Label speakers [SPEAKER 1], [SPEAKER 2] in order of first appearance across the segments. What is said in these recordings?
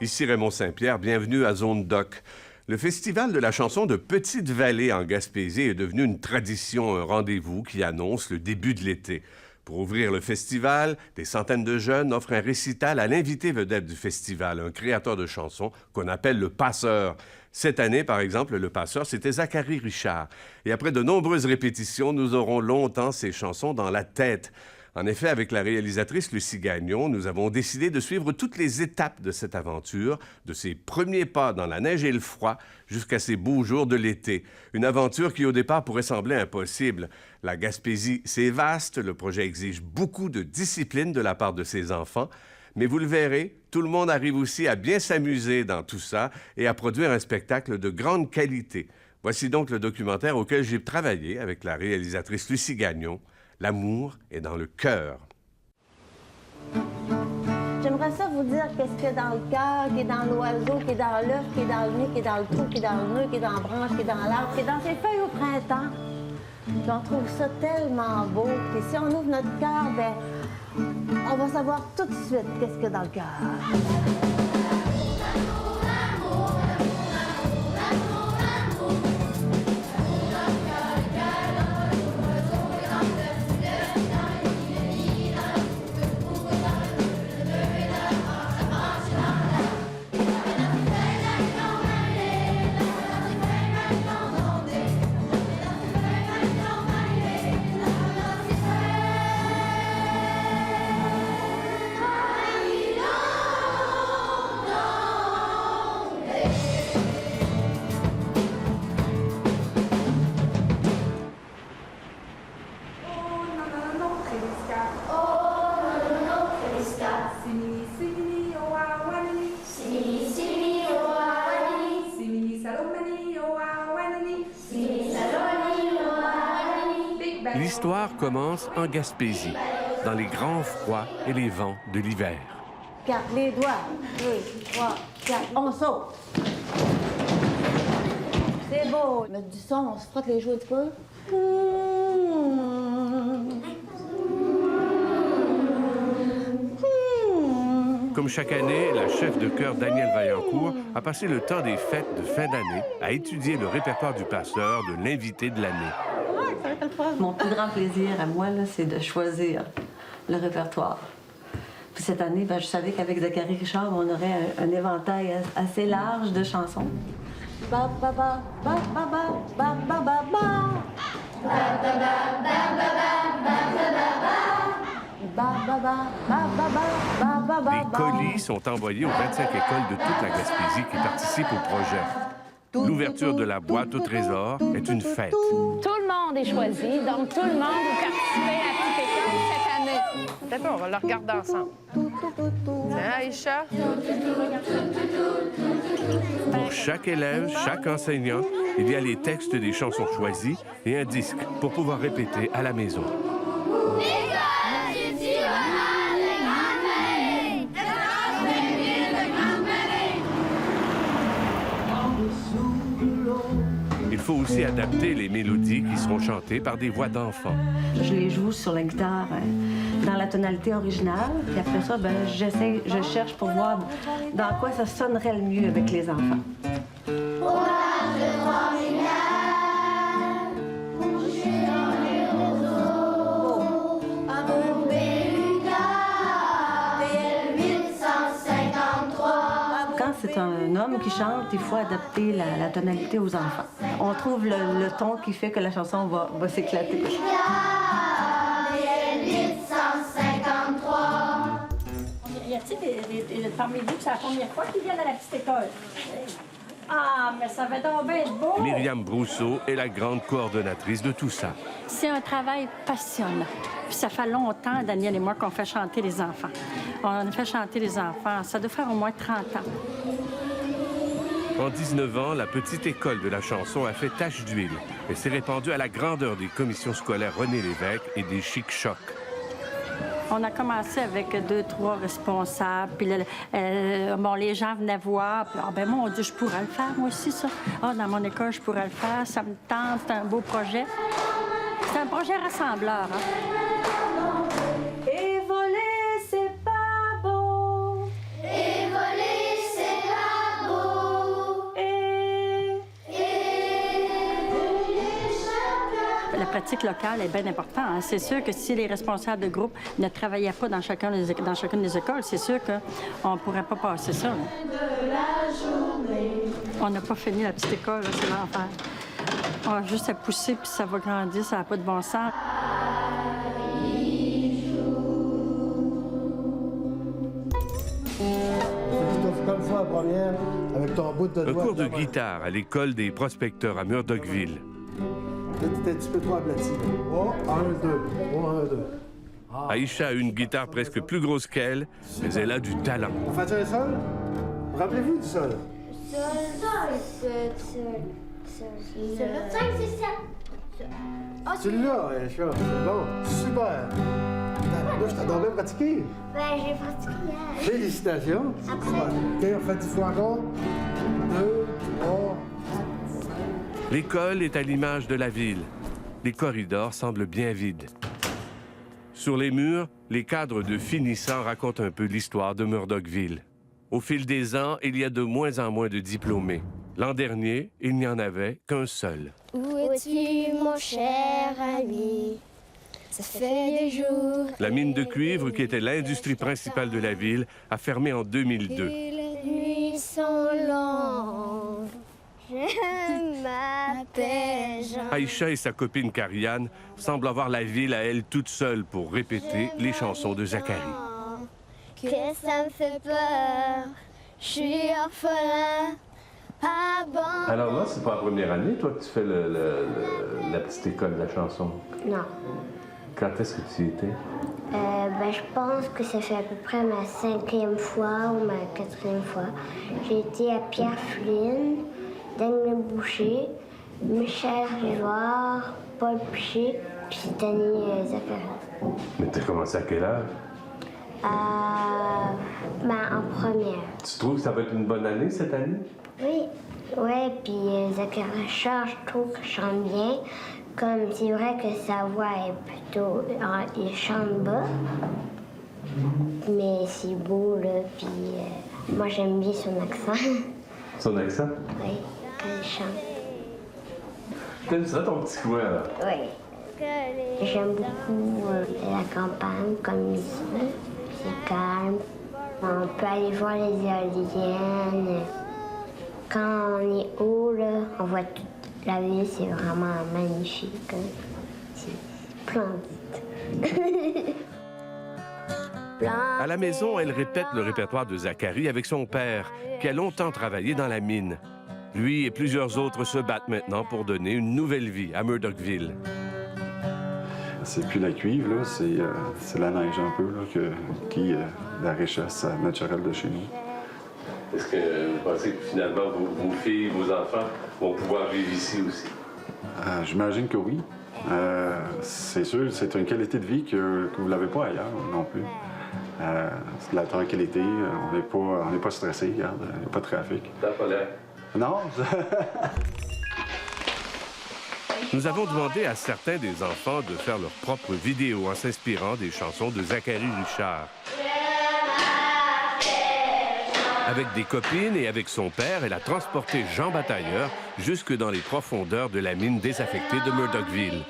[SPEAKER 1] Ici Raymond Saint-Pierre, bienvenue à Zone Doc. Le festival de la chanson de Petite-Vallée en Gaspésie est devenu une tradition, un rendez-vous qui annonce le début de l'été. Pour ouvrir le festival, des centaines de jeunes offrent un récital à l'invité vedette du festival, un créateur de chansons qu'on appelle le passeur. Cette année, par exemple, le passeur, c'était Zachary Richard. Et après de nombreuses répétitions, nous aurons longtemps ces chansons dans la tête. En effet, avec la réalisatrice Lucie Gagnon, nous avons décidé de suivre toutes les étapes de cette aventure, de ses premiers pas dans la neige et le froid jusqu'à ces beaux jours de l'été. Une aventure qui, au départ, pourrait sembler impossible. La Gaspésie, c'est vaste, le projet exige beaucoup de discipline de la part de ses enfants, mais vous le verrez, tout le monde arrive aussi à bien s'amuser dans tout ça et à produire un spectacle de grande qualité. Voici donc le documentaire auquel j'ai travaillé avec la réalisatrice Lucie Gagnon. L'amour est dans le cœur.
[SPEAKER 2] J'aimerais ça vous dire qu'est-ce qu'il y a dans le cœur, qui est dans l'oiseau, qui est dans l'œuf, qui est dans le nez, qui est dans le trou, qui est dans le nœud, qui est dans la branche, qui est dans l'arbre, qui est dans ses feuilles au printemps. Puis on trouve ça tellement beau. Puis si on ouvre notre cœur, ben, on va savoir tout de suite qu'est-ce qu'il y a dans le cœur.
[SPEAKER 1] L'histoire commence en Gaspésie, dans les grands froids et les vents de l'hiver.
[SPEAKER 2] 4, les doigts. 2, 3, 4, on saute. C'est beau. Mettre du son, on se frotte les joues un petit peu.
[SPEAKER 1] Comme chaque année, la chef de chœur Danielle Vaillancourt a passé le temps des fêtes de fin d'année à étudier le répertoire du passeur de l'invité de l'année.
[SPEAKER 3] Mon plus grand plaisir à moi, c'est de choisir le répertoire. Puis cette année, je savais qu'avec Zachary Richard, on aurait un éventail assez large de chansons.
[SPEAKER 2] Ba ba ba ba ba ba ba ba ba ba. Ba ba ba ba ba ba ba ba ba.
[SPEAKER 1] Les colis sont envoyés aux 25 écoles de toute la Gaspésie qui participent au projet. L'ouverture de la boîte au trésor est une fête.
[SPEAKER 4] Tout le monde est choisi, donc tout le monde va participer à Petite École cette année. D'accord, on va le regarder ensemble. Tiens, Aïcha.
[SPEAKER 1] Pour chaque élève, chaque enseignant, il y a les textes des chansons choisies et un disque pour pouvoir répéter à la maison. Il faut aussi adapter les mélodies qui seront chantées par des voix d'enfants.
[SPEAKER 3] Je les joue sur la guitare dans la tonalité originale, puis après ça, je cherche pour voir dans quoi ça sonnerait le mieux avec les enfants. C'est un homme qui chante, il faut adapter la tonalité aux enfants. On trouve le ton qui fait que la chanson va s'éclater.
[SPEAKER 5] Y a-t-il parmi vous que c'est la première fois qu'ils viennent à la petite école? Ah, mais ça va donc bien être beau!
[SPEAKER 1] Myriam Brousseau est la grande coordonnatrice de tout ça.
[SPEAKER 5] C'est un travail passionnant. Puis ça fait longtemps, Daniel et moi, qu'on fait chanter les enfants. On a fait chanter les enfants, ça doit faire au moins 30 ans.
[SPEAKER 1] En 19 ans, la petite école de la chanson a fait tache d'huile et s'est répandue à la grandeur des commissions scolaires René Lévesque et des Chic Chocs.
[SPEAKER 5] On a commencé avec 2, 3 responsables, puis les gens venaient voir, puis mon Dieu, je pourrais le faire, moi aussi, ça. Dans mon école, je pourrais le faire, ça me tente, c'est un beau projet. C'est un projet rassembleur,
[SPEAKER 2] Et voler, c'est pas beau.
[SPEAKER 6] Et voler, c'est
[SPEAKER 5] pratique locale est bien importante. Hein. C'est sûr que si les responsables de groupe ne travaillaient pas dans chacune des écoles, c'est sûr qu'on ne pourrait pas passer ça. Là. On n'a pas fini la petite école, là, c'est l'enfer. On va juste à pousser, puis ça va grandir, ça n'a pas de bon sens.
[SPEAKER 6] Comme ça, la première, avec ton bout de
[SPEAKER 1] Un
[SPEAKER 6] doigt.
[SPEAKER 1] cours de guitare à l'école des prospecteurs à Murdochville.
[SPEAKER 6] Là, t'es un petit peu trop aplati. Oh, 1, 2. Oh, 1, 2.
[SPEAKER 1] Aïcha a une guitare presque plus grosse qu'elle, mais elle a du talent.
[SPEAKER 6] On fait un sol? Rappelez-vous du sol. Tu l'as, Aïcha. C'est bon. Super. Là, je t'ai donc bien pratiqué.
[SPEAKER 7] Ben, j'ai pratiqué hier.
[SPEAKER 6] Félicitations.
[SPEAKER 7] Après.
[SPEAKER 6] OK, on fait 10 fois encore. 2, 3.
[SPEAKER 1] L'école est à l'image de la ville. Les corridors semblent bien vides. Sur les murs, les cadres de finissants racontent un peu l'histoire de Murdochville. Au fil des ans, il y a de moins en moins de diplômés. L'an dernier, il n'y en avait qu'un seul.
[SPEAKER 7] Où es-tu, mon cher ami? Ça fait des jours.
[SPEAKER 1] La mine de cuivre, qui était l'industrie principale de la ville, a fermé en 2002.
[SPEAKER 7] Et les nuits sont longues. Je m'appelle Jean.
[SPEAKER 1] Aïcha et sa copine Kariane semblent avoir la ville à elle toute seule pour répéter les chansons de Zacharie.
[SPEAKER 7] Que ça me fait peur. Je suis orphelin. Abandonné.
[SPEAKER 1] Alors là, c'est pas la première année, toi, que tu fais la petite école de la chanson.
[SPEAKER 7] Non.
[SPEAKER 1] Quand est-ce que tu y étais?
[SPEAKER 7] Ben, je pense que ça fait à peu près ma 5e fois ou ma 4e fois. J'ai été à Pierre Flynn, Daniel Boucher, Michel Rivoire, Paul Piché, puis cette année, Zacharie.
[SPEAKER 1] Mais t'as commencé à quelle heure?
[SPEAKER 7] Ben, en première.
[SPEAKER 1] Tu trouves que ça va être une bonne année, cette année?
[SPEAKER 7] Oui. Ouais, puis Zacharie Richard, je trouve qu'il chante bien. Comme c'est vrai que sa voix est plutôt... il chante bas, mais c'est beau, là, puis moi j'aime bien son accent.
[SPEAKER 1] Son accent?
[SPEAKER 7] Oui, quand il chante.
[SPEAKER 1] T'aimes ça, ton petit coin, là?
[SPEAKER 7] Oui. J'aime beaucoup la campagne, comme ici. C'est calme. On peut aller voir les éoliennes. Quand on est haut, là, on voit toute la ville, c'est vraiment magnifique. C'est splendide.
[SPEAKER 1] À la maison, elle répète le répertoire de Zacharie avec son père, qui a longtemps travaillé dans la mine. Lui et plusieurs autres se battent maintenant pour donner une nouvelle vie à Murdochville.
[SPEAKER 8] C'est plus la cuivre, là, c'est la neige un peu, là, qui est la richesse naturelle de chez nous.
[SPEAKER 1] Est-ce que vous pensez que finalement, vos filles, vos enfants vont pouvoir vivre ici aussi?
[SPEAKER 8] J'imagine que oui. C'est sûr, c'est une qualité de vie que vous n'avez pas ailleurs non plus. C'est de la tranquillité, on n'est pas stressé, regarde, il n'y a pas de trafic.
[SPEAKER 1] T'as pas l'air.
[SPEAKER 8] Non?
[SPEAKER 1] Nous avons demandé à certains des enfants de faire leur propre vidéo en s'inspirant des chansons de Zacharie Richard. Avec des copines et avec son père, elle a transporté Jean Batailleur jusque dans les profondeurs de la mine désaffectée de Murdochville.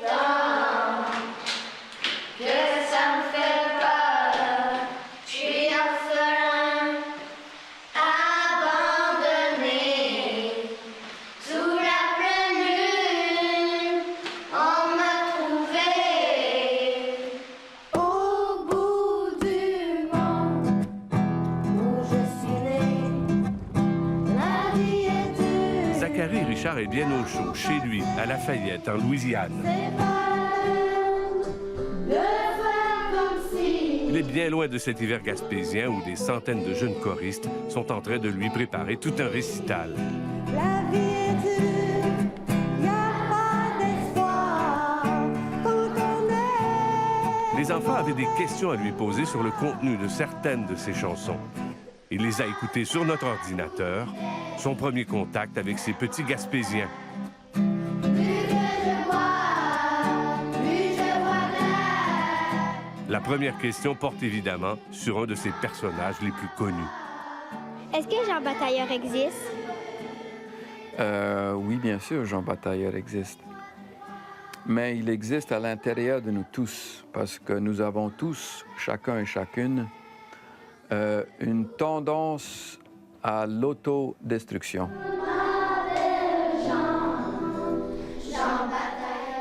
[SPEAKER 1] Zacharie Richard est bien au chaud, chez lui, à Lafayette, en Louisiane. Il est bien loin de cet hiver gaspésien où des centaines de jeunes choristes sont en train de lui préparer tout un récital.
[SPEAKER 7] La vie est dure, y a pas d'espoir quand on est.
[SPEAKER 1] Les enfants avaient des questions à lui poser sur le contenu de certaines de ses chansons. Il les a écoutées sur notre ordinateur, son premier contact avec ces petits Gaspésiens. La première question porte évidemment sur un de ses personnages les plus connus.
[SPEAKER 7] Est-ce que Jean Batailleur existe?
[SPEAKER 9] Oui, bien sûr, Jean Batailleur existe. mais il existe à l'intérieur de nous tous, parce que nous avons tous, chacun et chacune, une tendance à l'autodestruction.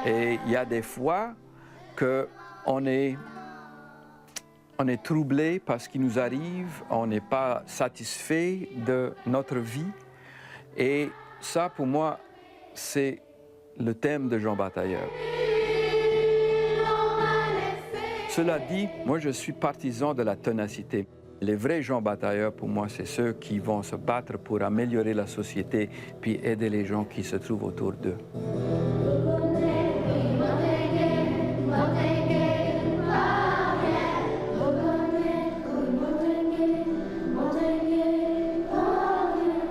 [SPEAKER 9] Et il y a des fois qu'on est troublé par ce qui nous arrive, on n'est pas satisfait de notre vie. Et ça, pour moi, c'est le thème de Jean Batailleur. Cela dit, moi, je suis partisan de la ténacité. Les vrais Jean Batailleurs, pour moi, c'est ceux qui vont se battre pour améliorer la société puis aider les gens qui se trouvent autour d'eux.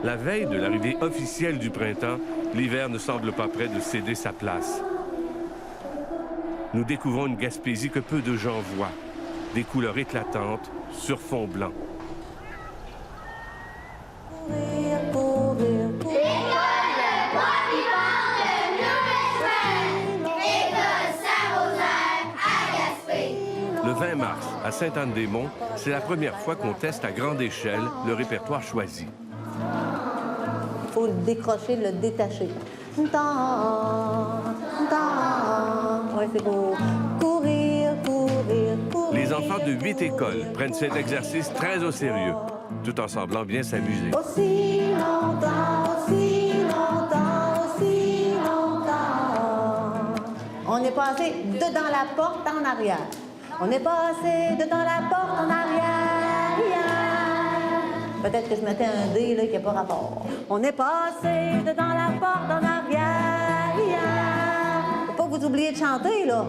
[SPEAKER 1] La veille de l'arrivée officielle du printemps, l'hiver ne semble pas près de céder sa place. Nous découvrons une Gaspésie que peu de gens voient. Des couleurs éclatantes sur fond blanc. Le 20 mars, à Sainte-Anne-des-Monts, c'est la première fois qu'on teste à grande échelle le répertoire choisi.
[SPEAKER 2] Il faut le décrocher, le détacher. Ouais, c'est beau. Courir, courir, courir.
[SPEAKER 1] Les enfants de 8 écoles prennent cet exercice très au sérieux, tout en semblant bien s'amuser.
[SPEAKER 2] Aussi longtemps, aussi longtemps, aussi longtemps. On est passé dedans la porte en arrière. On est passé dedans la porte en arrière. Peut-être que je mettais un D là, qui n'a pas rapport. On est passé dedans la porte en arrière. Faut pas que vous oubliez de chanter, là.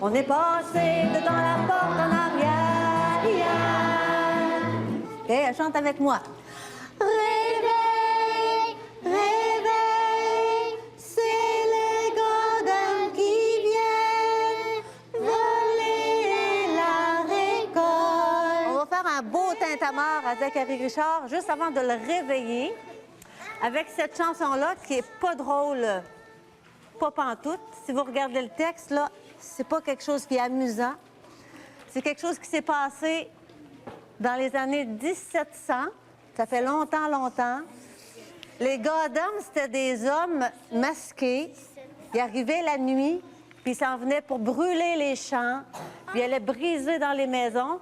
[SPEAKER 2] On est passé dedans la porte en arrière. OK, elle chante avec moi. Réveille, réveille, c'est les godins qui viennent voler la récolte. On va faire un beau tintamarre à Zachary Richard juste avant de le réveiller avec cette chanson-là qui est pas drôle, pas pantoute. Si vous regardez le texte, là, c'est pas quelque chose qui est amusant. C'est quelque chose qui s'est passé dans les années 1700. Ça fait longtemps, longtemps. Les Goddams, c'était des hommes masqués. Ils arrivaient la nuit, puis ils s'en venaient pour brûler les champs, puis ils allaient briser dans les maisons,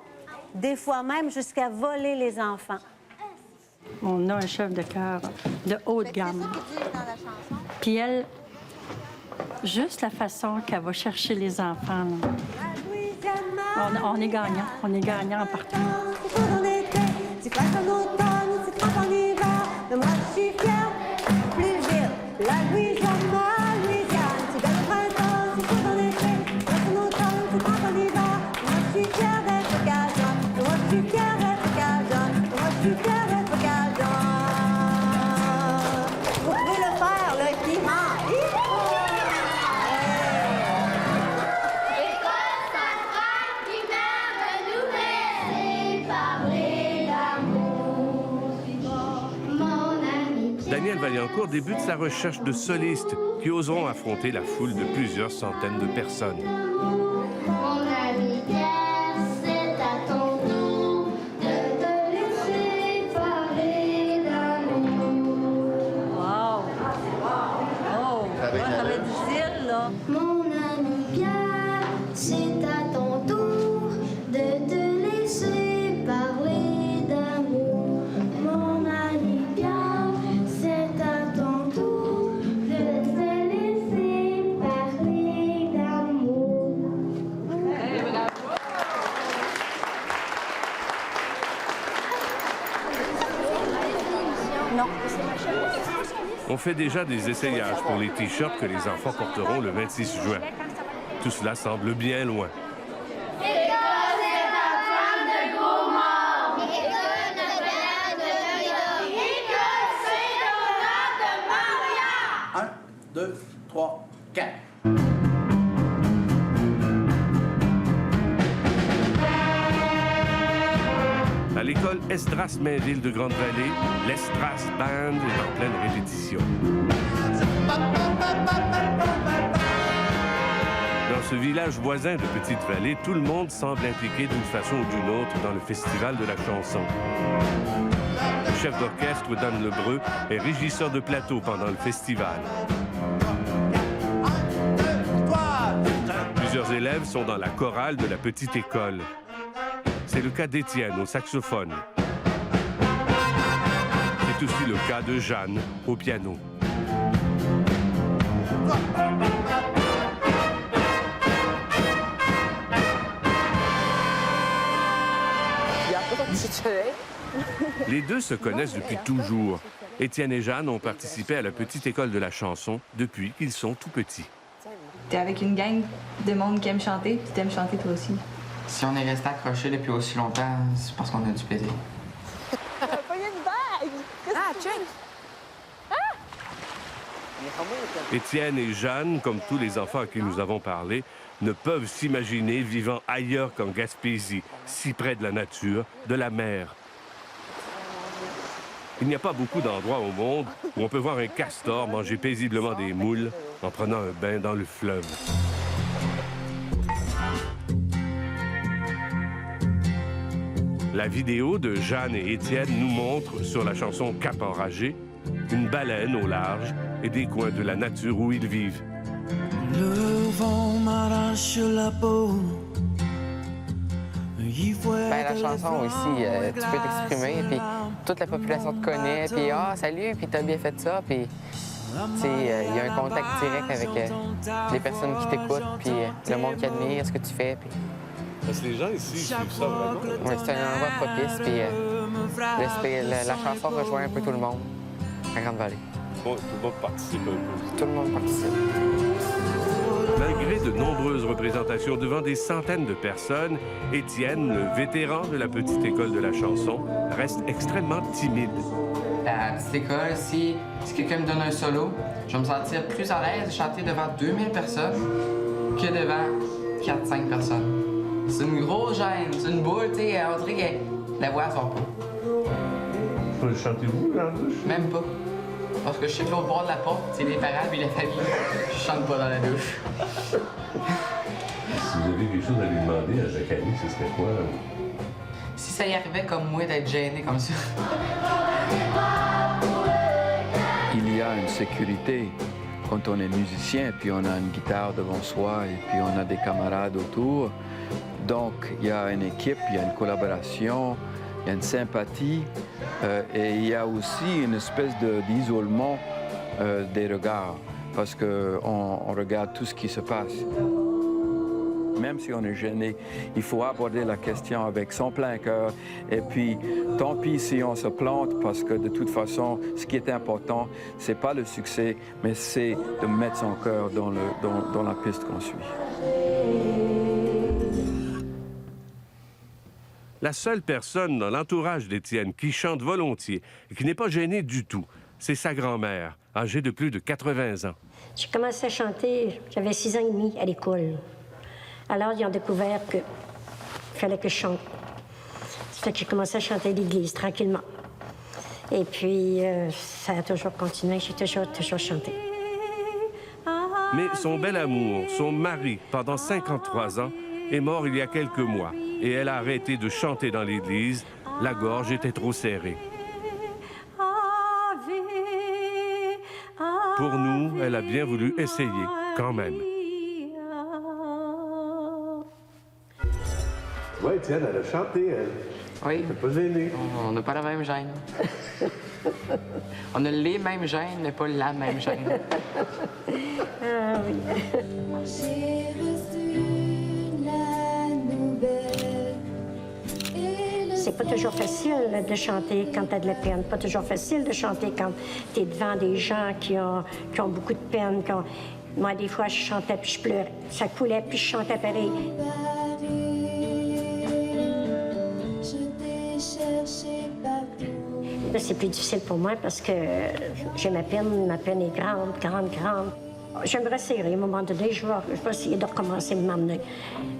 [SPEAKER 2] des fois même jusqu'à voler les enfants.
[SPEAKER 5] On a un chef de chœur de haute gamme. Puis elle, juste la façon qu'elle va chercher les enfants, là. On est gagnant. On est gagnant partout.
[SPEAKER 2] Tu crois qu'en automne, tu crois qu'en hiver, mais moi je suis fière, plus vite. La Louisiane, ma Louisiane, tu gagnes le printemps, tu crois qu'en été, tu crois qu'en automne, tu crois qu'en hiver, moi je suis fière d'être Cajun, moi je suis fière d'être Cajun, moi je suis fière d'être Cajun. Vous pouvez le faire, là, qui ment.
[SPEAKER 1] Daniel Vaillancourt débute sa recherche de solistes qui oseront affronter la foule de plusieurs centaines de personnes.
[SPEAKER 7] Mon ami Pierre, c'est à ton tour de te laisser parler d'amour.
[SPEAKER 2] Wow! Oh! Ça va être difficile, là.
[SPEAKER 7] Mon ami Pierre, c'est à ton tour de te laisser parler d'amour. Mon ami Pierre, c'est à ton tour de te laisser parler d'amour.
[SPEAKER 2] Non.
[SPEAKER 1] On fait déjà des essayages pour les t-shirts que les enfants porteront le 26 juin. Tout cela semble bien loin.
[SPEAKER 10] Un, deux, trois, quatre.
[SPEAKER 1] À l'école Esdras-Mainville de Grande-Vallée, l'Estras Band est en pleine répétition. Dans ce village voisin de Petite-Vallée, tout le monde semble impliqué d'une façon ou d'une autre dans le Festival de la chanson. Le chef d'orchestre, Dan Lebreu, est régisseur de plateau pendant le festival. Plusieurs élèves sont dans la chorale de la petite école. C'est le cas d'Étienne au saxophone. C'est aussi le cas de Jeanne au piano. Les deux se connaissent depuis toujours. Étienne et Jeanne ont participé à la petite école de la chanson depuis qu'ils sont tout petits.
[SPEAKER 11] T'es avec une gang de monde qui aime chanter, puis t'aimes chanter toi aussi.
[SPEAKER 12] Si on est resté accroché depuis aussi longtemps, c'est parce qu'on a du plaisir.
[SPEAKER 1] Étienne et Jeanne, comme tous les enfants à qui nous avons parlé, ne peuvent s'imaginer vivant ailleurs qu'en Gaspésie, si près de la nature, de la mer. Il n'y a pas beaucoup d'endroits au monde où on peut voir un castor manger paisiblement des moules en prenant un bain dans le fleuve. La vidéo de Jeanne et Étienne nous montre, sur la chanson Cap enragé, une baleine au large et des coins de la nature où ils vivent.
[SPEAKER 13] Le vent m'arrache la peau.
[SPEAKER 12] La chanson aussi, tu peux t'exprimer, puis toute la population te connaît, puis « Ah, salut, puis t'as bien fait ça », puis il y a un contact direct avec les personnes qui t'écoutent, puis le monde qui admire ce que tu fais. Puis...
[SPEAKER 1] Parce que les gens ici suivent ça vraiment.
[SPEAKER 12] Oui, c'est un endroit propice, puis la chanson rejoint un peu tout le monde à Grande-Vallée.
[SPEAKER 1] Tout le monde participe un peu.
[SPEAKER 12] Tout le monde participe.
[SPEAKER 1] Malgré de nombreuses représentations devant des centaines de personnes, Étienne, le vétéran de la petite école de la chanson, reste extrêmement timide.
[SPEAKER 12] À la petite école, si quelqu'un me donne un solo, je vais me sentir plus à l'aise de chanter devant 2000 personnes que devant 4-5 personnes. C'est une grosse gêne, c'est une boule, tu sais, on dirait que la voix sort pas.
[SPEAKER 1] Chantez-vous dans la douche?
[SPEAKER 12] Même pas. Parce que je sais que l'autre bord de la porte, c'est les parents et la famille. Je chante pas dans la douche.
[SPEAKER 1] Si vous avez quelque chose à lui demander à Zacharie, ce serait quoi?
[SPEAKER 12] Si ça y arrivait comme moi d'être gêné comme ça.
[SPEAKER 9] Il y a une sécurité quand on est musicien, puis on a une guitare devant soi et puis on a des camarades autour. Donc, il y a une équipe, il y a une collaboration, il y a une sympathie et il y a aussi une espèce d'isolement des regards parce qu'on regarde tout ce qui se passe. Même si on est gêné, il faut aborder la question avec son plein cœur. Et puis, tant pis si on se plante, parce que de toute façon, ce qui est important, c'est pas le succès, mais c'est de mettre son cœur dans la piste qu'on suit.
[SPEAKER 1] La seule personne dans l'entourage d'Étienne qui chante volontiers et qui n'est pas gênée du tout, c'est sa grand-mère, âgée de plus de 80 ans.
[SPEAKER 14] J'ai commencé à chanter, j'avais 6 ans et demi à l'école. Alors, ils ont découvert qu'il fallait que je chante. Ça fait que j'ai commencé à chanter à l'église, tranquillement. Et puis, ça a toujours continué, j'ai toujours chanté.
[SPEAKER 1] Mais son bel amour, son mari, pendant 53 ans, est mort il y a quelques mois. Et elle a arrêté de chanter dans l'église. La gorge était trop serrée. Pour nous, elle a bien voulu essayer, quand même.
[SPEAKER 6] Oui, Étienne, elle a chanté, elle.
[SPEAKER 12] Oui.
[SPEAKER 6] Elle n'est pas gênée.
[SPEAKER 12] On n'a pas la même gêne. On a les mêmes gènes, mais pas la même gêne.
[SPEAKER 14] Ah oui. C'est pas toujours facile de chanter quand t'as de la peine. Pas toujours facile de chanter quand t'es devant des gens qui ont beaucoup de peine. Moi, des fois, je chantais puis je pleurais. Ça coulait puis je chantais pareil. Là, c'est plus difficile pour moi parce que j'ai ma peine est grande, grande, grande. J'aimerais serrer à un moment donné, je vais essayer de recommencer à m'emmener.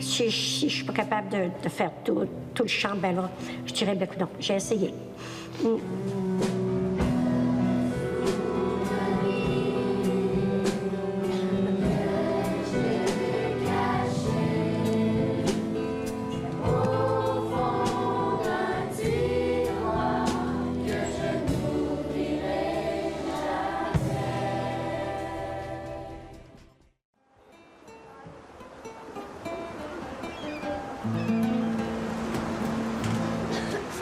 [SPEAKER 14] Si je ne suis pas capable de faire tout le chant, ben là, je dirais, ben non, j'ai essayé.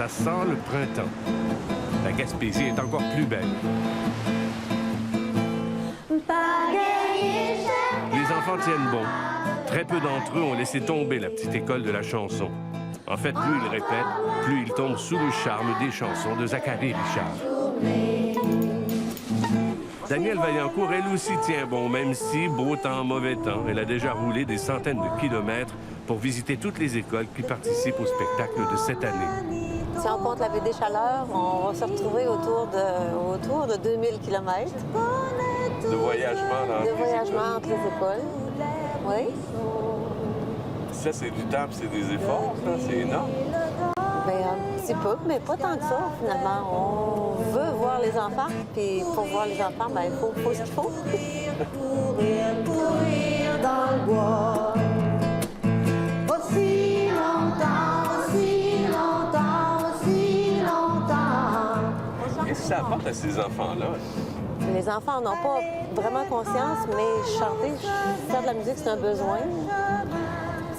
[SPEAKER 1] Ça sent le printemps. La Gaspésie est encore plus belle. Les enfants tiennent bon. Très peu d'entre eux ont laissé tomber la petite école de la chanson. En fait, plus ils répètent, plus ils tombent sous le charme des chansons de Zacharie Richard. Danielle Vaillancourt, elle aussi tient bon, même si, beau temps, mauvais temps, elle a déjà roulé des centaines de kilomètres pour visiter toutes les écoles qui participent au spectacle de cette année.
[SPEAKER 3] Si on compte la baie des Chaleurs, on va se retrouver autour de 2000 km.
[SPEAKER 1] De voyagement
[SPEAKER 3] entre les écoles. Oui.
[SPEAKER 1] Ça, c'est du temps, c'est des efforts, ça, c'est énorme.
[SPEAKER 3] Bien, un petit peu, mais pas tant que ça, finalement. On veut voir les enfants, puis pour voir les enfants, bien, il faut ce qu'il faut.
[SPEAKER 2] Courir dans le bois. Aussi longtemps, aussi longtemps, aussi longtemps.
[SPEAKER 1] Qu'est-ce que ça apporte à ces enfants-là?
[SPEAKER 3] Les enfants n'ont pas vraiment conscience, mais chanter, faire de la musique, c'est un besoin.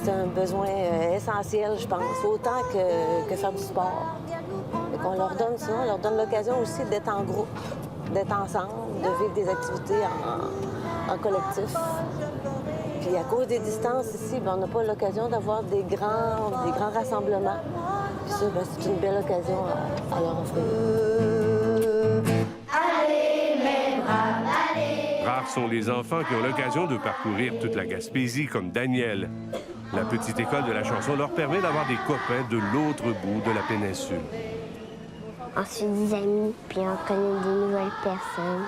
[SPEAKER 3] C'est un besoin essentiel, je pense, autant que faire du sport. Et qu'on leur donne ça, on leur donne l'occasion aussi d'être en groupe, d'être ensemble, de vivre des activités en collectif. Puis à cause des distances ici, bien, on n'a pas l'occasion d'avoir des grands rassemblements. Puis ça, bien, c'est une belle occasion à leur offrir.
[SPEAKER 2] Allez, mes braves, allez!
[SPEAKER 1] Rares sont les enfants qui ont l'occasion de parcourir toute la Gaspésie comme Daniel. La petite école de la chanson leur permet d'avoir des copains de l'autre bout de la péninsule.
[SPEAKER 7] On se fait des amis, puis on connaît des nouvelles personnes.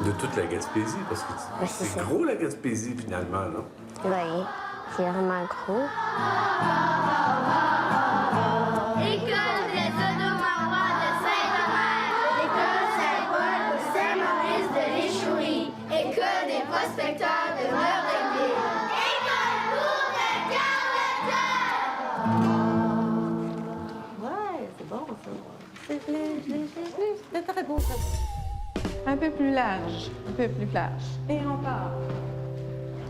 [SPEAKER 1] De toute la Gaspésie, parce que c'est gros la Gaspésie finalement, non?
[SPEAKER 7] Oui, c'est vraiment gros.
[SPEAKER 2] École des Onomarois de Saint-Omer, École Saint-Paul de Saint-Maurice de l'Échourie, École des prospecteurs de Meurthe-et-Ville, École lourde de Carleton!
[SPEAKER 3] Ouais, c'est bon, ça. C'est très beau, ça.
[SPEAKER 4] Un peu plus large, un peu plus large. Et on part.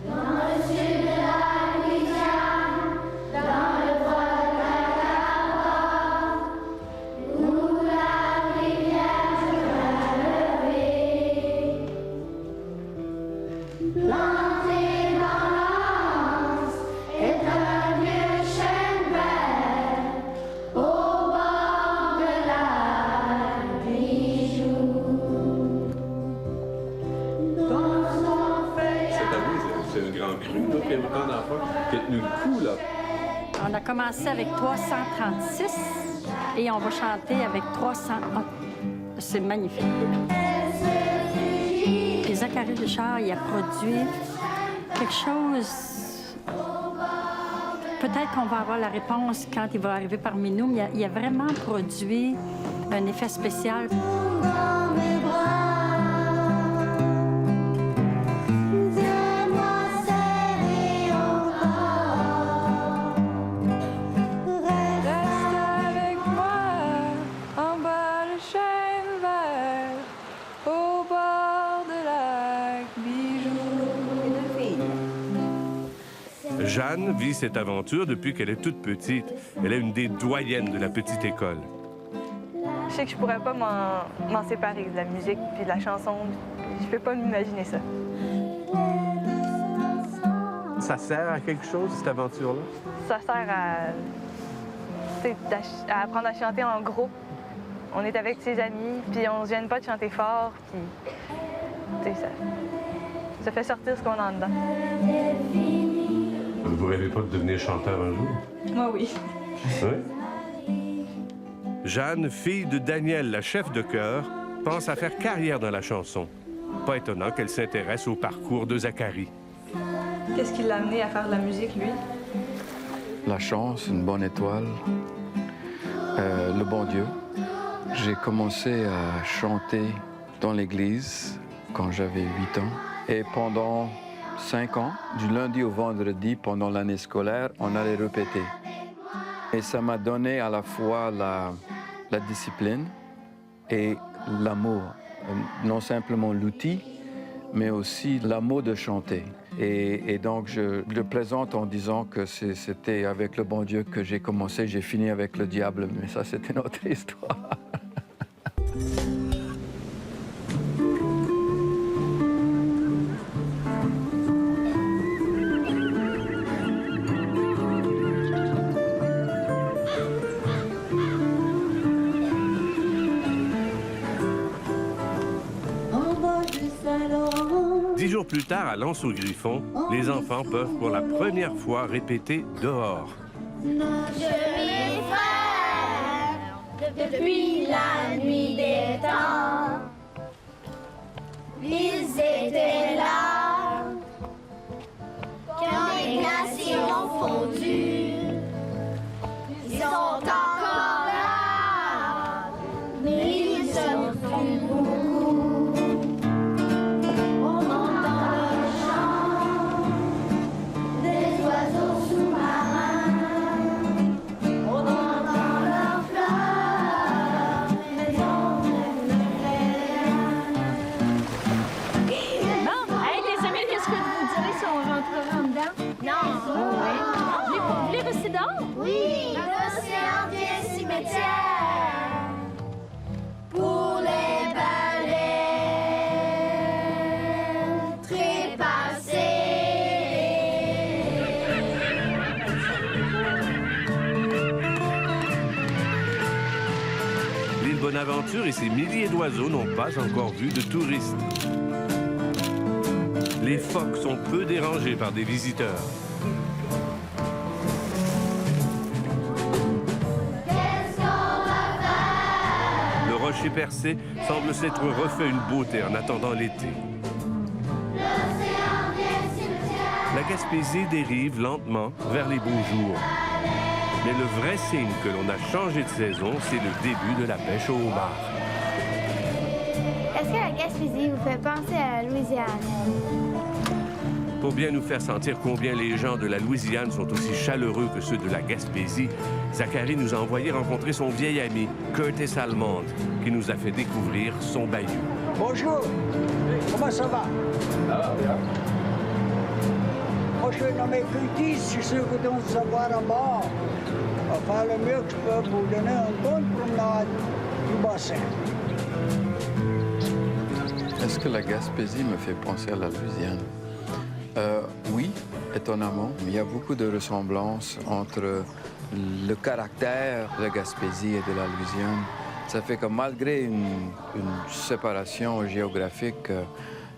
[SPEAKER 2] Dans le sud de la Louisiane, dans le bois de la Carapace, où la rivière se va lever. Planté dans l'anse est un vieux chêne vert, au bord de la Bijou. Dans son feuillage.
[SPEAKER 1] C'est une grande crue, là, puis il y a autant d'enfants qui a tenu le coup, là.
[SPEAKER 5] On a commencé avec 336 et on va chanter avec 300. C'est magnifique. Puis Zacharie Richard, il a produit quelque chose. Peut-être qu'on va avoir la réponse quand il va arriver parmi nous, mais il a vraiment produit un effet spécial.
[SPEAKER 2] Dans mes bras.
[SPEAKER 1] Jeanne vit cette aventure depuis qu'elle est toute petite. Elle est une des doyennes de la petite école.
[SPEAKER 11] Je sais que je pourrais pas m'en séparer de la musique puis de la chanson. Je peux pas m'imaginer ça.
[SPEAKER 1] Ça sert à quelque chose, cette aventure-là?
[SPEAKER 11] Ça sert à apprendre à chanter en groupe. On est avec ses amis, puis on se gêne pas de chanter fort, puis ça fait sortir ce qu'on a en dedans.
[SPEAKER 1] Vous rêvez pas de devenir chanteur un jour?
[SPEAKER 11] Moi, oui.
[SPEAKER 1] Oui? Jeanne, fille de Daniel, la chef de chœur, pense à faire carrière dans la chanson. Pas étonnant qu'elle s'intéresse au parcours de Zacharie.
[SPEAKER 11] Qu'est-ce qui l'a amené à faire de la musique, lui?
[SPEAKER 9] La chance, une bonne étoile, le bon Dieu. J'ai commencé à chanter dans l'église quand j'avais 8 ans. Et pendant 5 ans, du lundi au vendredi, pendant l'année scolaire, on allait répéter. Et ça m'a donné à la fois la discipline et l'amour. Non simplement l'outil, mais aussi l'amour de chanter. Et donc, je le plaisante en disant que c'était avec le bon Dieu que j'ai commencé, j'ai fini avec le diable, mais ça, c'était notre histoire.
[SPEAKER 1] Plus tard, à Lens-au-Griffon, les enfants peuvent pour la première fois répéter dehors.
[SPEAKER 7] Mes frères, depuis la nuit des temps, ils étaient là, quand les glaciers ont fondu, ils sont encore là, mais ils sont plus beaucoup. Oui, l'océan des cimetières pour les baleines trépassées.
[SPEAKER 1] L'île Bonaventure et ses milliers d'oiseaux n'ont pas encore vu de touristes. Les phoques sont peu dérangés par des visiteurs. Le rocher percé semble s'être refait une beauté en attendant l'été. La Gaspésie dérive lentement vers les beaux jours. Mais le vrai signe que l'on a changé de saison, c'est le début de la pêche au homard.
[SPEAKER 7] Est-ce que la Gaspésie vous fait penser à la Louisiane?
[SPEAKER 1] Pour bien nous faire sentir combien les gens de la Louisiane sont aussi chaleureux que ceux de la Gaspésie, Zachary nous a envoyé rencontrer son vieil ami, Curtis Almond, qui nous a fait découvrir son bayou.
[SPEAKER 15] Bonjour, comment ça va?
[SPEAKER 16] Ça va bien.
[SPEAKER 15] Moi, je suis nommé Curtis, je suis sûr que vous devez savoir à bord. Je vais faire le mieux que je peux pour vous donner une bonne promenade du bassin.
[SPEAKER 9] Est-ce que la Gaspésie me fait penser à la Louisiane? Oui, étonnamment. Il y a beaucoup de ressemblances entre le caractère de la Gaspésie et de la Louisiane. Ça fait que malgré une séparation géographique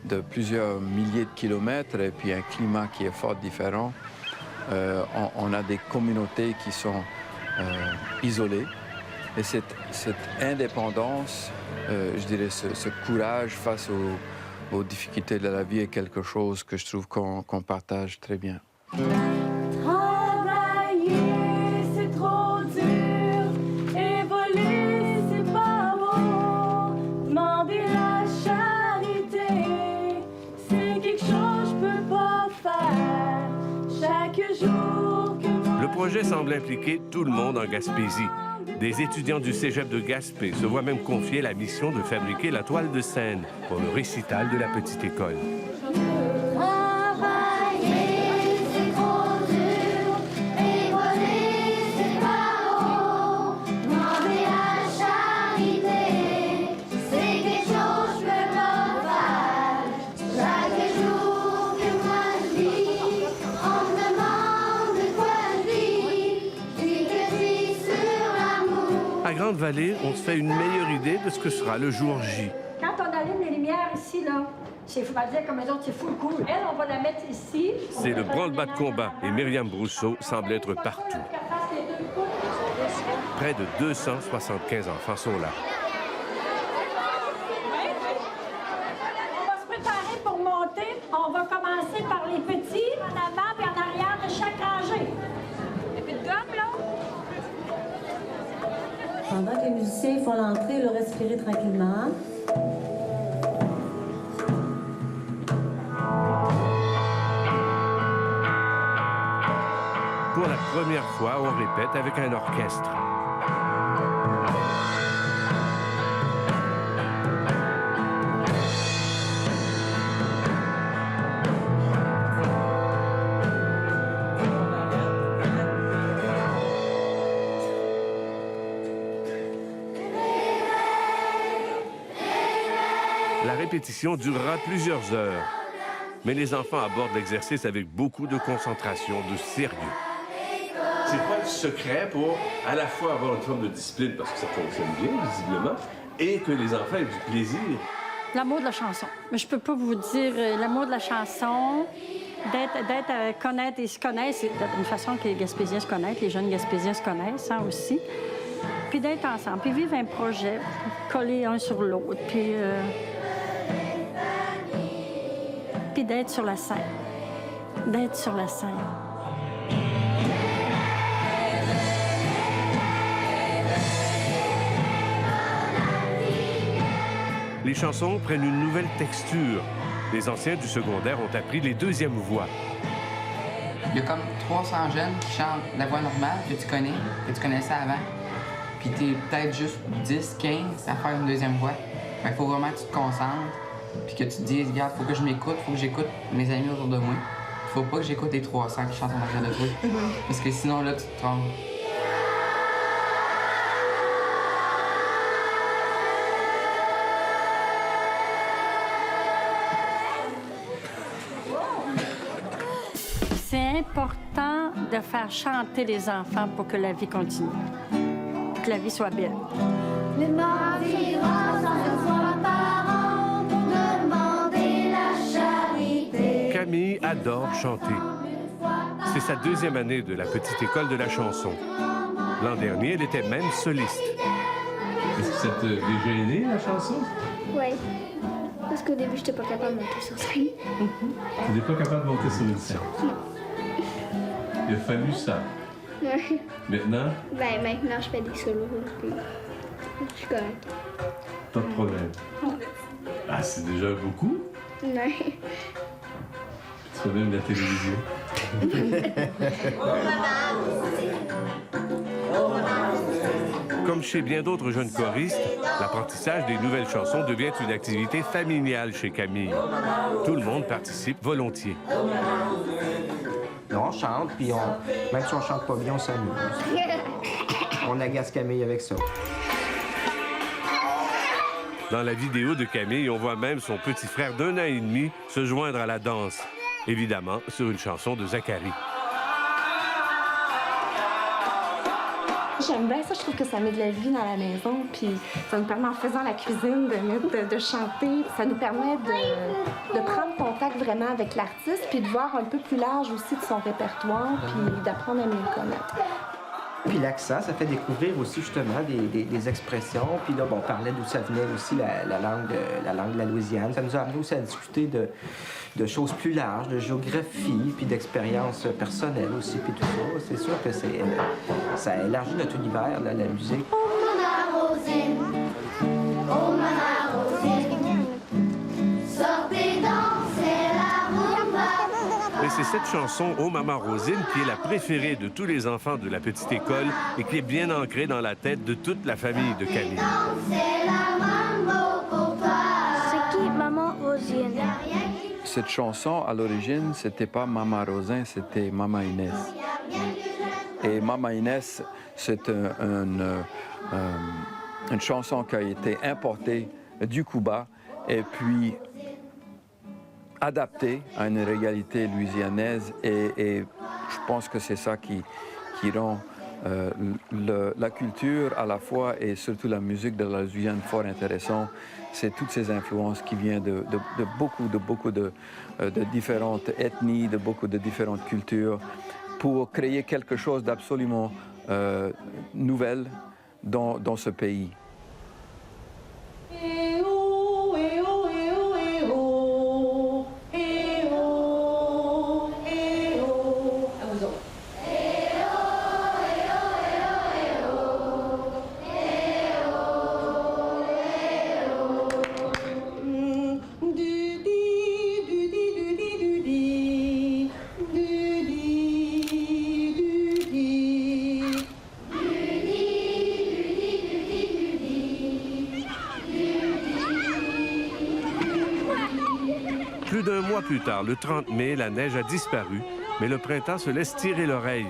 [SPEAKER 9] de plusieurs milliers de kilomètres et puis un climat qui est fort différent, on a des communautés qui sont isolées. Et cette indépendance, je dirais ce courage face aux difficultés de la vie est quelque chose que je trouve qu'on partage très bien.
[SPEAKER 7] Travailler, c'est trop dur. Évoluer, c'est pas beau. Demander la charité, c'est quelque chose que je peux pas faire. Chaque jour que
[SPEAKER 1] Le projet semble impliquer tout le monde en Gaspésie. Des étudiants du cégep de Gaspé se voient même confier la mission de fabriquer la toile de scène pour le récital de la petite école.
[SPEAKER 7] travailler, c'est trop dur. Évoluer, c'est pas beau. Demander la charité, c'est quelque chose que je peux pas faire. Chaque jour que moi je vis, on me demande de quoi je vis. Puis que je vis sur l'amour.
[SPEAKER 1] À Grande-Vallée, on se fait une meilleure idée de ce que sera le jour J.
[SPEAKER 5] Quand on allume les lumières ici, là, c'est faut pas dire comme les autres, c'est full cool. Elle, on va la mettre ici.
[SPEAKER 1] C'est le branle-bas de combat et Myriam Brousseau semble être partout. Près de 275 enfants sont là.
[SPEAKER 5] On va se préparer pour monter. On va commencer par les petits, en avant et en arrière de chaque rangée. Et puis de gomme, là.
[SPEAKER 2] Pendant que les musiciens font l'entrée, le respirer tranquillement.
[SPEAKER 1] Pour la première fois, on répète avec un orchestre. La répétition durera plusieurs heures. Mais les enfants abordent l'exercice avec beaucoup de concentration, de sérieux. C'est quoi le secret pour à la fois avoir une forme de discipline, parce que ça fonctionne bien, visiblement, et que les enfants aient du plaisir?
[SPEAKER 5] L'amour de la chanson. Mais je peux pas vous dire l'amour de la chanson, d'être connaître, ils se connaissent, c'est une façon que les Gaspésiens se connaissent, les jeunes Gaspésiens se connaissent hein, aussi. Puis d'être ensemble, puis vivre un projet, coller un sur l'autre, puis d'être sur la scène. D'être sur la scène.
[SPEAKER 1] Les chansons prennent une nouvelle texture. Les anciens du secondaire ont appris les deuxièmes voix.
[SPEAKER 12] Il y a comme 300 jeunes qui chantent la voix normale que tu connaissais avant. Puis t'es peut-être juste 10, 15 à faire une deuxième voix. Il faut vraiment que tu te concentres, puis que tu te dises, regarde, faut que je m'écoute, faut que j'écoute mes amis autour de moi. Faut pas que j'écoute les 300 qui chantent en arrière de toi. Parce que sinon, là, tu te trompes.
[SPEAKER 5] C'est important de faire chanter les enfants pour que la vie continue, pour que la vie soit belle.
[SPEAKER 7] Le mardi-gras, sans fois par an, pour demander la charité.
[SPEAKER 1] Camille adore chanter. C'est sa deuxième année de la petite école de la chanson. L'an dernier, elle était même soliste. Est-ce que ça te fait gêner, la chanson?
[SPEAKER 7] Oui. Parce qu'au début, j'étais pas capable de monter sur scène.
[SPEAKER 1] Tu n'es pas capable de monter sur une scène?
[SPEAKER 7] Non.
[SPEAKER 1] Il a fallu ça.
[SPEAKER 7] Ouais.
[SPEAKER 1] Maintenant,
[SPEAKER 7] Ben, maintenant, je fais des solos. Puis je suis correcte.
[SPEAKER 1] pas de problème. Ah, c'est déjà beaucoup.
[SPEAKER 7] Ouais.
[SPEAKER 1] Tu fais même de la télévision. Comme chez bien d'autres jeunes choristes, l'apprentissage des nouvelles chansons devient une activité familiale chez Camille. Tout le monde participe volontiers.
[SPEAKER 16] On chante, puis même si on chante pas bien, on s'amuse. On agace Camille avec ça.
[SPEAKER 1] Dans la vidéo de Camille, on voit même son petit frère d'1 an et demi se joindre à la danse. Évidemment, sur une chanson de Zacharie.
[SPEAKER 17] J'aime bien ça, je trouve que ça met de la vie dans la maison, puis ça nous permet, en faisant la cuisine, de chanter. Ça nous permet de prendre contact vraiment avec l'artiste, puis de voir un peu plus large aussi de son répertoire, puis d'apprendre à mieux le connaître.
[SPEAKER 16] Puis l'accent, ça fait découvrir aussi justement des expressions. Puis là, bon, on parlait d'où ça venait aussi la langue de la Louisiane. Ça nous a amené aussi à discuter de choses plus larges, de géographie, puis d'expériences personnelles aussi, puis tout ça. C'est sûr que ça élargit notre univers, là, la musique.
[SPEAKER 7] Oh, Maman Rosine, oh, Maman Rosine, sortez danser la rumba.
[SPEAKER 1] Et c'est cette chanson « Oh Maman Rosine » qui est la préférée de tous les enfants de la petite école et qui est bien ancrée dans la tête de toute la famille de Camille.
[SPEAKER 7] C'est qui Maman Rosine?
[SPEAKER 9] Cette chanson, à l'origine, c'était pas Maman Rosin, c'était Maman Inès. Et Maman Inès, c'est une chanson qui a été importée du Cuba et puis adaptée à une réalité louisianaise. Et je pense que c'est ça qui rend la culture à la fois et surtout la musique de la Louisiane fort intéressant. C'est toutes ces influences qui viennent de beaucoup de différentes ethnies, de beaucoup de différentes cultures, pour créer quelque chose d'absolument nouvel dans ce pays.
[SPEAKER 1] Plus d'un mois plus tard, le 30 mai, la neige a disparu, mais le printemps se laisse tirer l'oreille.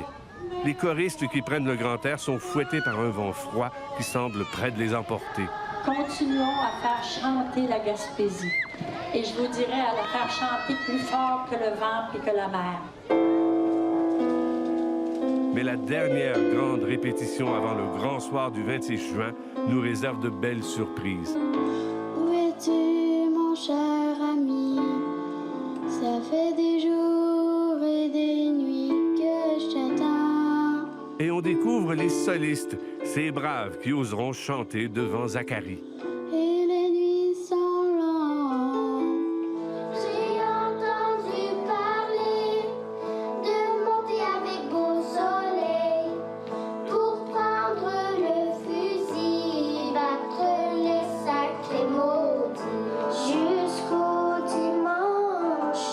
[SPEAKER 1] Les choristes qui prennent le grand air sont fouettés par un vent froid qui semble près de les emporter.
[SPEAKER 5] continuons à faire chanter la Gaspésie. Et je vous dirais à la faire chanter plus fort que le vent et que la mer.
[SPEAKER 1] Mais la dernière grande répétition avant le grand soir du 26 juin nous réserve de belles surprises.
[SPEAKER 7] Où es-tu, mon cher ami? Ça fait des jours et des nuits que je t'attends.
[SPEAKER 1] Et on découvre les solistes, ces braves qui oseront chanter devant Zacharie.
[SPEAKER 7] Et les nuits sont longues. J'ai entendu parler de monter avec beau soleil pour prendre le fusil et battre les sacrés maudits. Jusqu'au dimanche,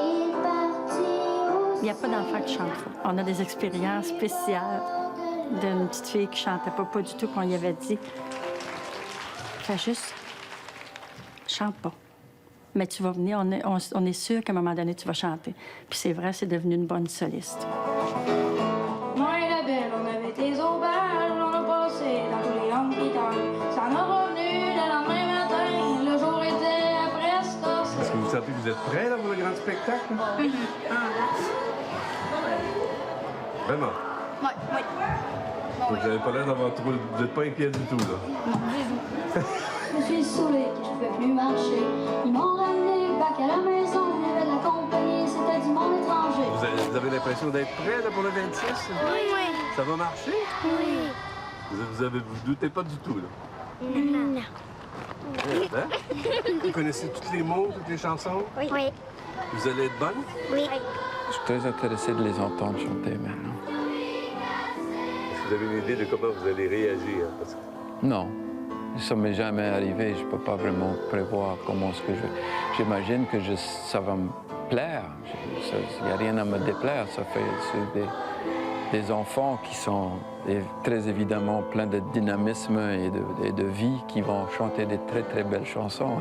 [SPEAKER 7] il partit.
[SPEAKER 5] Il n'y a pas d'enfant qui chante faux. On a des expériences spéciales d'une petite fille qui chantait pas du tout qu'on y avait dit. Fais juste, chante pas. Mais tu vas venir, on est sûr qu'à un moment donné, tu vas chanter. Puis c'est vrai, c'est devenu une bonne soliste.
[SPEAKER 7] Moi et la belle, on avait des aubages, on a passé dans tous les hôpitaux. Ça m'a revenu le lendemain matin, le jour était presque.
[SPEAKER 1] Est-ce que vous sentez que vous êtes prêts là, pour le grand spectacle?
[SPEAKER 7] Oui.
[SPEAKER 1] Vraiment?
[SPEAKER 7] Oui.
[SPEAKER 1] Vous n'avez pas l'air d'avoir trop... Vous n'êtes pas inquiet du tout, là?
[SPEAKER 7] Non, du tout. Je me suis saoulée, je ne pouvais plus marcher. Ils m'ont ramené back à la maison, il y avait de la compagnie, c'était du monde étranger.
[SPEAKER 1] Vous avez l'impression d'être prêt là, pour le 26?
[SPEAKER 7] Oui.
[SPEAKER 1] Ça va marcher?
[SPEAKER 7] Oui.
[SPEAKER 1] Vous doutez pas du tout, là?
[SPEAKER 7] Non.
[SPEAKER 1] Hein? Vous connaissez tous les mots, toutes les chansons?
[SPEAKER 7] Oui.
[SPEAKER 1] Vous allez être bonne?
[SPEAKER 7] Oui.
[SPEAKER 9] Je suis très intéressé de les entendre chanter maintenant.
[SPEAKER 1] Vous avez une idée de comment vous allez réagir? Parce que...
[SPEAKER 9] Non, ça m'est jamais arrivé. Je peux pas vraiment prévoir comment est-ce que je... J'imagine que ça va me plaire. Il n'y a rien à me déplaire. C'est des enfants qui sont très évidemment pleins de dynamisme et de vie qui vont chanter des très, très belles chansons.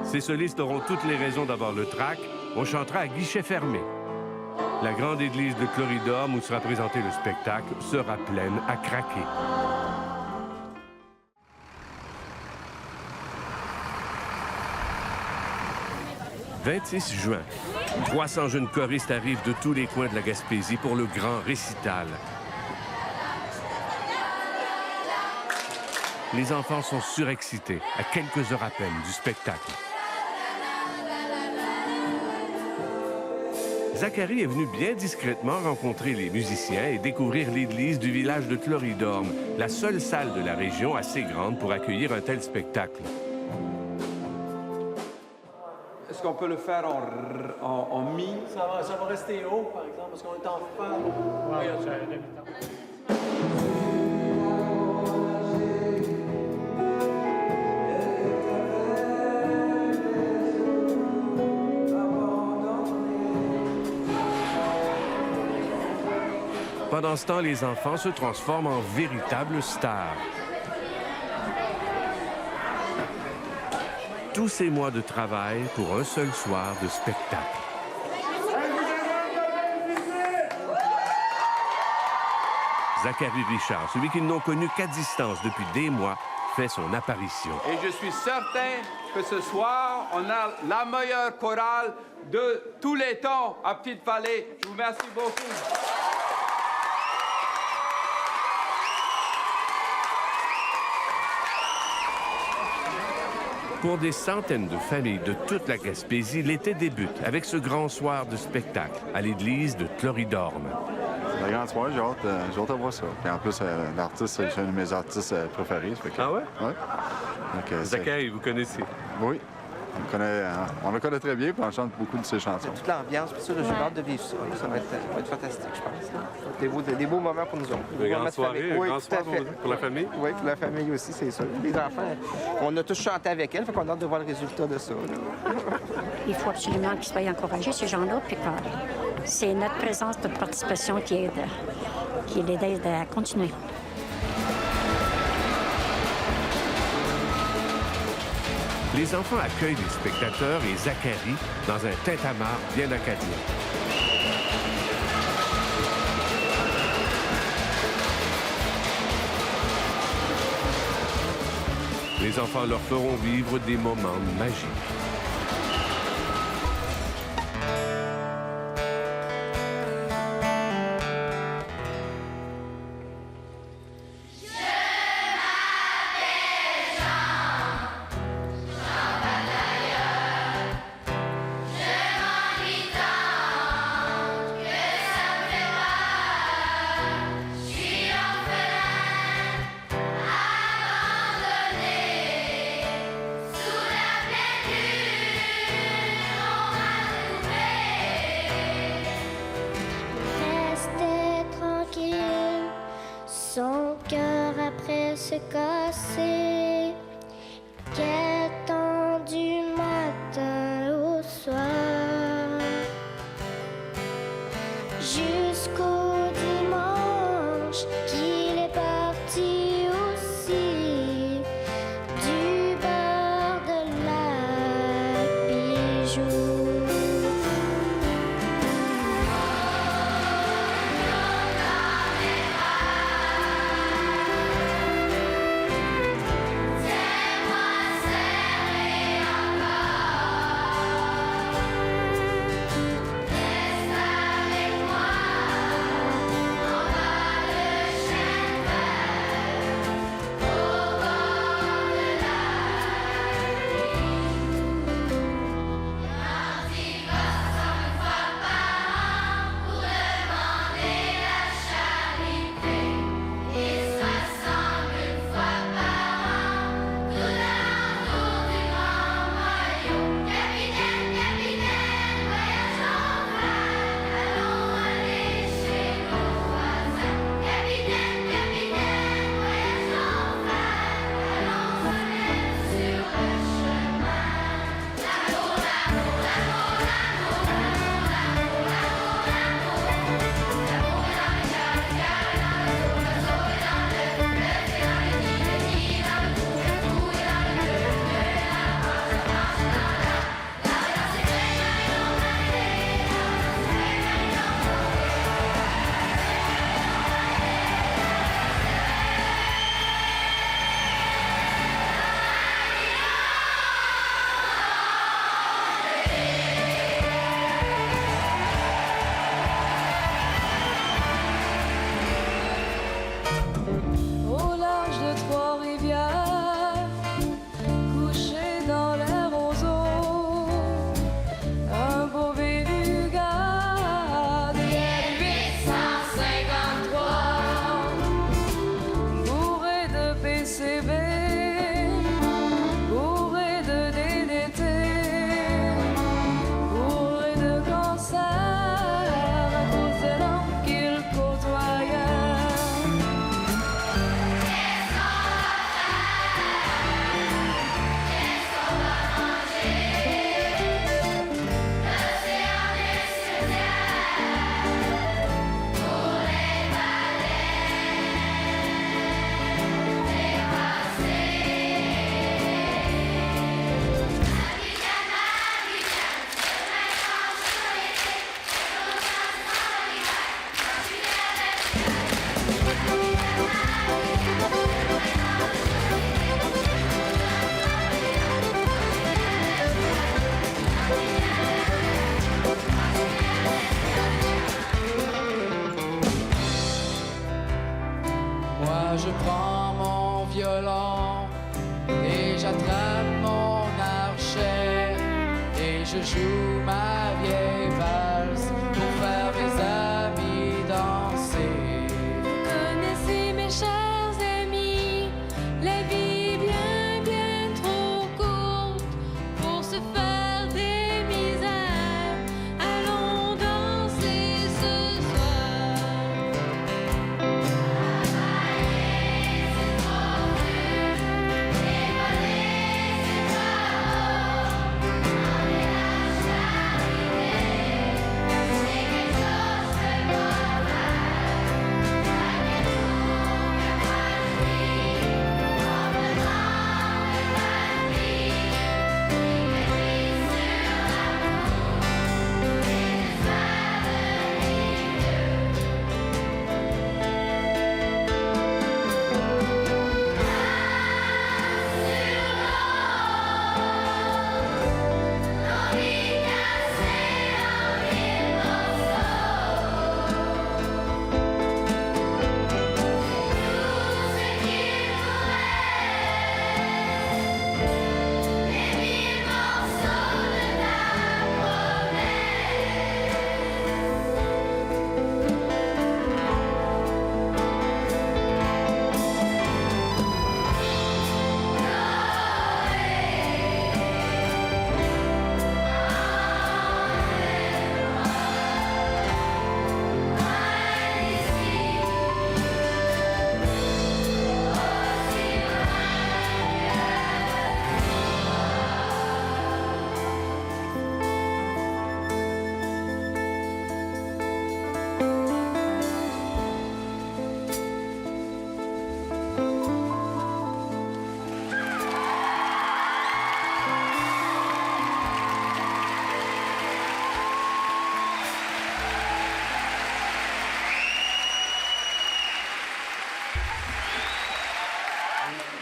[SPEAKER 1] Ces solistes auront toutes les raisons d'avoir le trac. On chantera à guichet fermé. La grande église de Cloridorme, où sera présenté le spectacle, sera pleine à craquer. « 26 juin. 300 jeunes choristes arrivent de tous les coins de la Gaspésie pour le grand récital. Les enfants sont surexcités, à quelques heures à peine du spectacle. Zacharie est venu bien discrètement rencontrer les musiciens et découvrir l'église du village de Cloridorme, la seule salle de la région assez grande pour accueillir un tel spectacle.
[SPEAKER 18] Est-ce qu'on peut le faire en mi?
[SPEAKER 10] Ça va rester haut, par exemple, parce qu'on est en fa.
[SPEAKER 1] Pendant ce temps, les enfants se transforment en véritables stars. Tous ces mois de travail pour un seul soir de spectacle. Zacharie Richard, celui qu'ils n'ont connu qu'à distance depuis des mois, fait son apparition.
[SPEAKER 18] Et je suis certain que ce soir, on a la meilleure chorale de tous les temps à Petite-Vallée. Je vous remercie beaucoup.
[SPEAKER 1] Pour des centaines de familles de toute la Gaspésie, l'été débute avec ce grand soir de spectacle à l'église de Cloridorme.
[SPEAKER 8] C'est la grande soirée, j'ai hâte à voir ça. Et en plus, l'artiste, c'est un de mes artistes préférés.
[SPEAKER 1] Ah ouais?
[SPEAKER 8] Oui.
[SPEAKER 1] Zacharie, vous connaissez?
[SPEAKER 8] Oui. On le connaît très bien, puis on chante beaucoup de ses chansons.
[SPEAKER 16] Toute l'ambiance, puis ça, j'ai hâte de vivre ça. Ça va être fantastique, je pense. Des beaux moments pour nous autres.
[SPEAKER 1] Une grande soirée,
[SPEAKER 16] oui,
[SPEAKER 1] grand soir pour la famille?
[SPEAKER 16] Oui, pour la famille aussi, c'est ça. Les enfants, on a tous chanté avec elle, fait qu'on a hâte de voir le résultat de ça.
[SPEAKER 14] Il faut absolument qu'ils soient encouragés, ces gens-là, puis que c'est notre présence, notre participation qui les aide à continuer.
[SPEAKER 1] Les enfants accueillent les spectateurs et Zacharie dans un tintamarre bien acadien. les enfants leur feront vivre des moments magiques.
[SPEAKER 7] Son cœur après se casser, qu'attend du matin au soir, jusqu'au dimanche qu'il est parti aussi, du bord de lac Bijou.
[SPEAKER 13] Je prends mon violon et j'attrape mon archet et je joue ma vieille valse pour faire mes amis danser.
[SPEAKER 19] Vous connaissez mes chers amis, la vie bien bien trop courte pour se faire des misères. Allons danser ce soir.
[SPEAKER 7] Voler, c'est trop dur, et voler, c'est trop haut.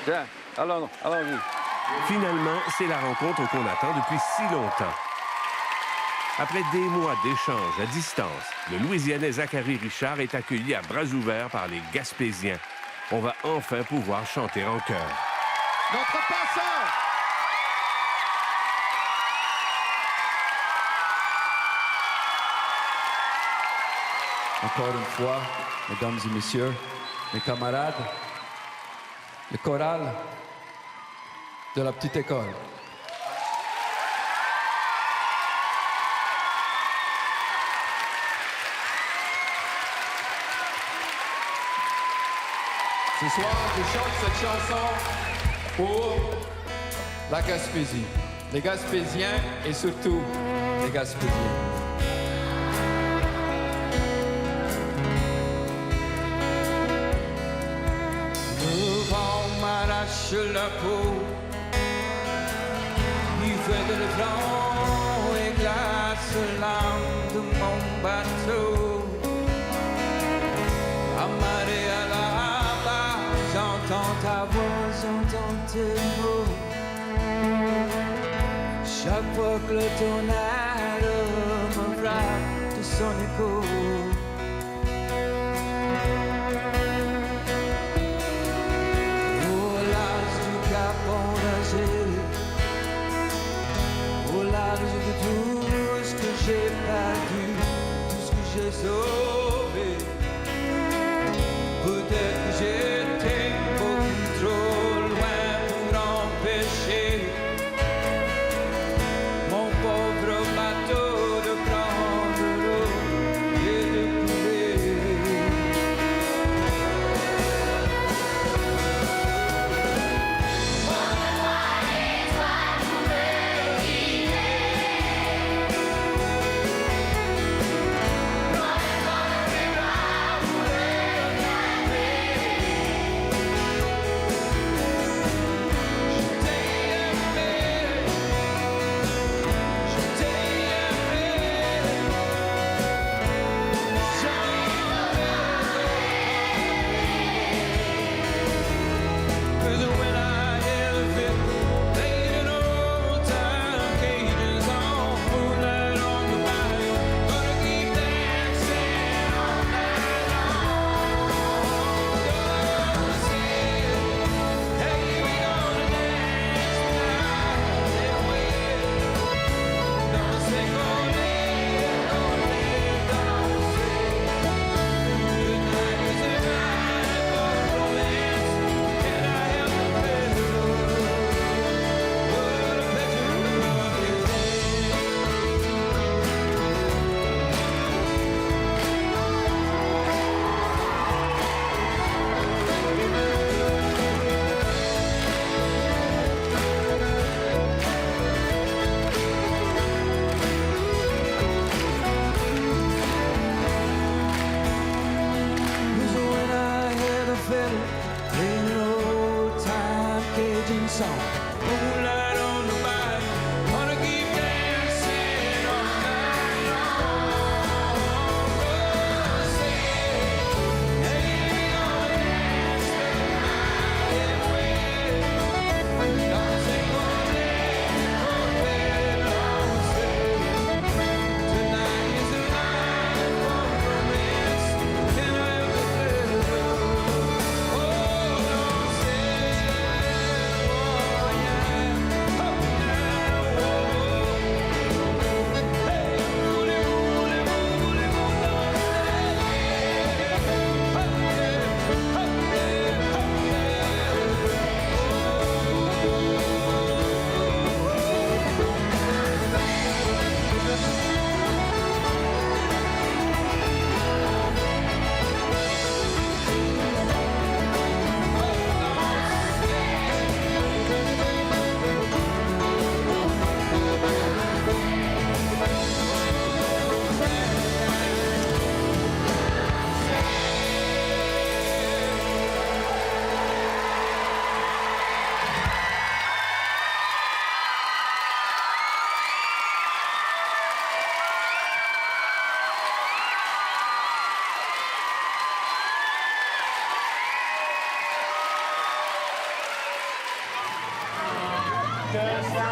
[SPEAKER 9] Bien, allons-y.
[SPEAKER 1] Finalement, c'est la rencontre qu'on attend depuis si longtemps. Après des mois d'échanges à distance, le Louisianais Zachary Richard est accueilli à bras ouverts par les Gaspésiens. On va enfin pouvoir chanter en chœur.
[SPEAKER 20] Notre passeur!
[SPEAKER 9] Encore une fois, mesdames et messieurs, mes camarades, le choral de la petite école. Ce soir, je chante cette chanson pour la Gaspésie, les Gaspésiens et surtout les Gaspésiens.
[SPEAKER 13] Le vent m'arrache la peau, il fait de le vent et glace l'âme de mon bateau. Amarré à la barre, j'entends ta voix, j'entends tes mots. Chaque fois que le tonnerre me frappe de son écho. Au large du cap enragé, au large de tout ce que j'ai perdu, tout ce que j'ai sauvé. Peut-être que j'étais beaucoup trop loin pour empêcher mon pauvre bateau de prendre l'eau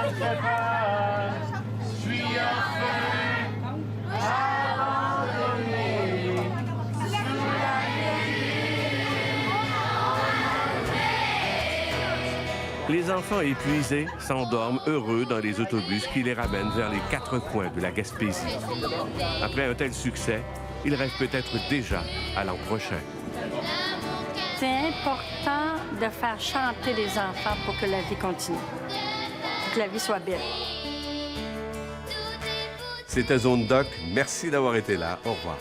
[SPEAKER 13] fait peur. Je suis enfin abandonné sous la grille.
[SPEAKER 1] Les enfants épuisés s'endorment heureux dans les autobus qui les ramènent vers les 4 coins de la Gaspésie. Après un tel succès, ils rêvent peut-être déjà à l'an prochain.
[SPEAKER 5] C'est important de faire chanter les enfants pour que la vie continue, pour que la vie soit belle.
[SPEAKER 1] C'était Zone Doc. Merci d'avoir été là. Au revoir.